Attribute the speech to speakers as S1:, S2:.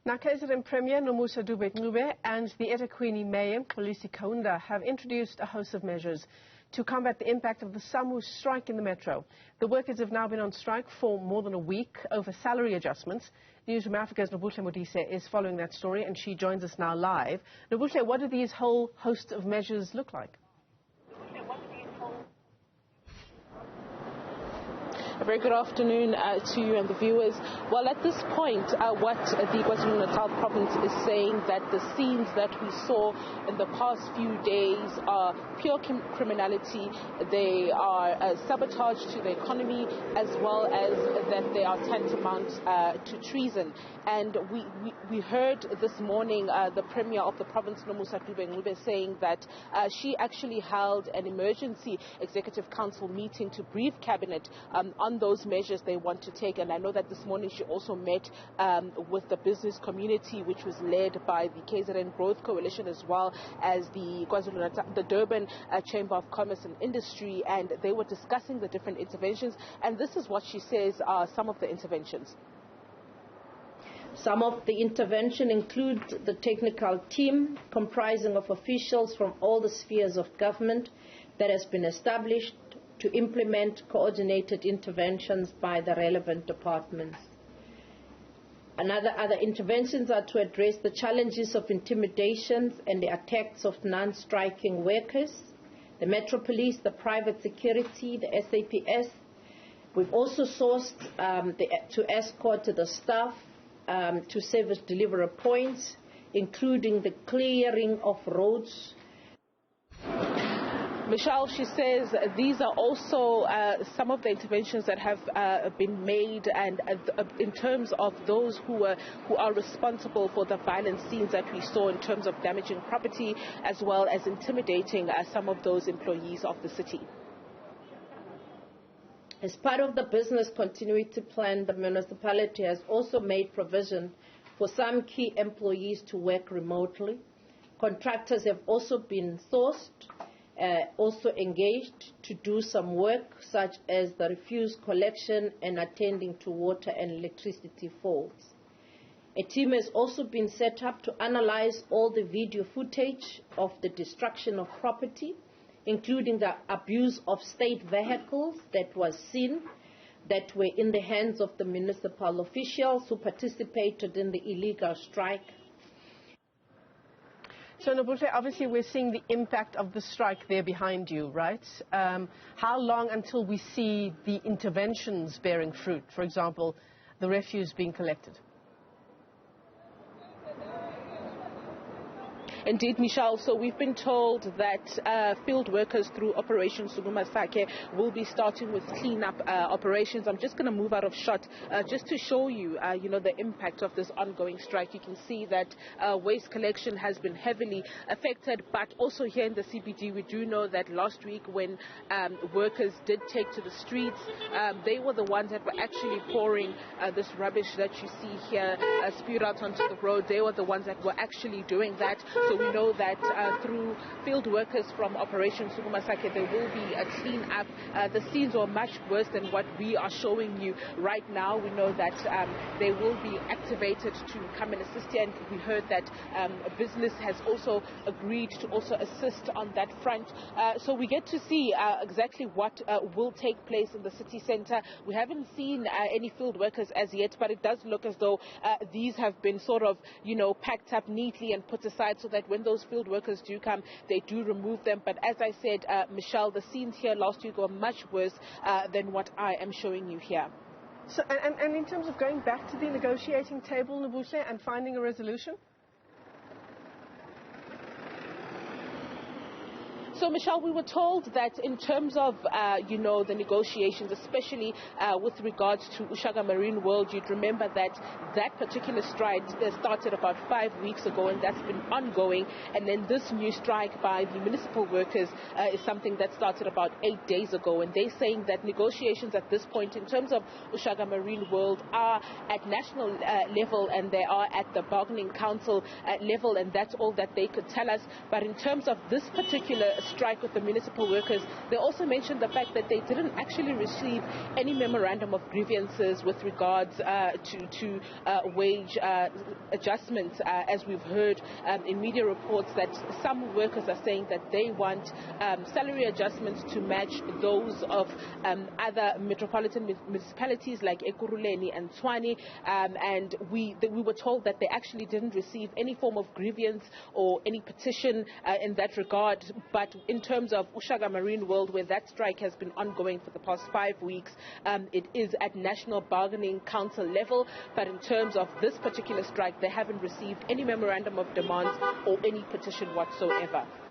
S1: Now, KZN Premier Nomusa Dube-Ncube and the eThekwini Mayor Mxolisi Kaunda have introduced a host of measures to combat the impact of the SAMWU strike in the metro. The workers have now been on strike for more than a week over salary adjustments. Newzroom Afrika's Nobuhle Modise is following that story, and she joins us now live. Nobuhle, what do these whole host of measures look like?
S2: A very good afternoon to you and the viewers. Well, at this point, what the KwaZulu-Natal province is saying that the scenes that we saw in the past few days are pure criminality. They are sabotage to the economy, as well as that they are tantamount to treason. And we heard this morning the Premier of the province, Nomusa Dube-Ncube, saying that she actually held an emergency executive council meeting to brief cabinet on those measures they want to take. And I know that this morning she also met with the business community, which was led by the KZN Growth Coalition, as well as the KwaZulu-Natal, the Durban Chamber of Commerce and Industry, and they were discussing the different interventions. And this is what she says are some of the interventions.
S3: Some of the intervention include the technical team comprising of officials from all the spheres of government that has been established to implement coordinated interventions by the relevant departments. Other interventions are to address the challenges of intimidations and the attacks of non-striking workers, the Metro Police, the private security, the SAPS. We've also sourced to escort the staff to service delivery points, including the clearing of roads.
S2: Michelle, she says these are also some of the interventions that have been made, and in terms of those who are responsible for the violent scenes that we saw in terms of damaging property, as well as intimidating some of those employees of the city.
S3: As part of the business continuity plan, the municipality has also made provision for some key employees to work remotely. Contractors have also been sourced, also engaged to do some work such as the refuse collection and attending to water and electricity faults. A team has also been set up to analyze all the video footage of the destruction of property, including the abuse of state vehicles that was seen, that were in the hands of the municipal officials who participated in the illegal strike.
S1: So, Nobuhle, obviously we're seeing the impact of the strike there behind you, right? How long until we see the interventions bearing fruit? For example, the refuse being collected?
S2: Indeed, Michelle. So we've been told that field workers through Operation Sake will be starting with clean-up operations. I'm just going to move out of shot just to show you, the impact of this ongoing strike. You can see that waste collection has been heavily affected, but also here in the CBD, we do know that last week when workers did take to the streets, they were the ones that were actually pouring this rubbish that you see here spewed out onto the road. They were the ones that were actually doing that. So we know that through field workers from Operation Sake, there will be a clean-up. The scenes are much worse than what we are showing you right now. We know that they will be activated to come and assist you, and we heard that business has also agreed to also assist on that front. So we get to see exactly what will take place in the city centre. We haven't seen any field workers as yet, but it does look as though these have been sort of, packed up neatly and put aside so that when those field workers do come, they do remove them. But as I said, Michelle, the scenes here last week were much worse than what I am showing you here.
S1: So, and in terms of going back to the negotiating table, Nobuhle, and finding a resolution?
S2: So, Michelle, we were told that in terms of, the negotiations, especially with regards to Ushaka Marine World, you'd remember that that particular strike started about 5 weeks ago, and that's been ongoing. And then this new strike by the municipal workers is something that started about 8 days ago. And they're saying that negotiations at this point, in terms of Ushaka Marine World, are at national level, and they are at the bargaining council level, and that's all that they could tell us. But in terms of this particular strike with the municipal workers, they also mentioned the fact that they didn't actually receive any memorandum of grievances with regards to wage adjustments, as we've heard in media reports that some workers are saying that they want salary adjustments to match those of other metropolitan municipalities like Ekurhuleni and Tshwane, and we were told that they actually didn't receive any form of grievance or any petition in that regard. But in terms of Ushaga Marine World, where that strike has been ongoing for the past 5 weeks, it is at National Bargaining Council level, but in terms of this particular strike, they haven't received any memorandum of demands or any petition whatsoever.